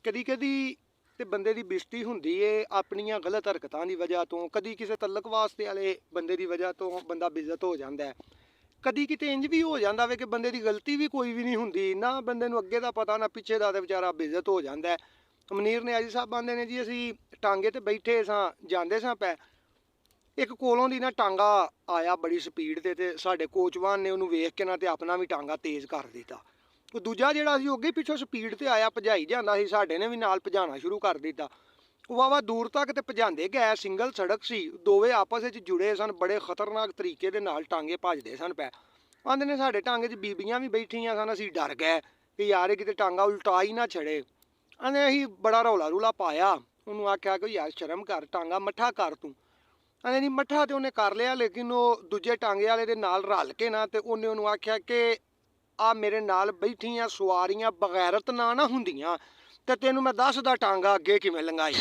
कदी कदी ते बंदे दी बेइज्जती हुंदी है अपनियां गलत हरकतां दी वजह तो, कदी किसी तलक वास्ते वाले बंदे दी वजह तो बंदा बेइज्जत हो जाता है। कदी किते इंज भी हो जाता वे कि बंदे दी गलती भी कोई भी नहीं हुंदी, ना बंदे नूं अगे दा पता ना पिछे दा, ते बेचारा बेइज्जत हो जाता है। मनीर ने अजी साहब आंदे ने जी असी टांगे ते बैठे सां, जांदे सां पै, एक कोलों दी ना टांगा आया बड़ी स्पीड ते साडे कोचवान ने उहनूं वेख के ना ते अपना भी टांगा तेज़ कर दिता। दूजा जिहड़ा सी अगे पिछों स्पीड ते आया, भजाई जांदा सी, साडे ने भी नाल भजाना शुरू कर दिता। वाहवा दूर तक ते भजांदे गए, सिंगल सड़क सी, दोवें आपस विच जुड़े सन, बड़े खतरनाक तरीके दे नाल टांगे भजदे सन पै। आंदे ने साडे टांगे 'च बीबियां भी बैठियां सन, असीं डर गए कि यार किते टांगा उल्टा ही ना छड़े। आंदे असीं बड़ा रौला रूला पाया, उहनूं आख्या कि यार शर्म कर, टांगा मट्ठा कर तूं। आंदे नहीं मट्ठा तो उन्हें कर लिया, लेकिन वो दूजे टांगे वाले दे नाल रल के ना ते उन्हें उहनूं आख्या कि आ मेरे नाल बैठियां सवारियां बगैरत ना हुंदियां ते तैनूं मैं दसदा टांगा अगे किवें लंघाई।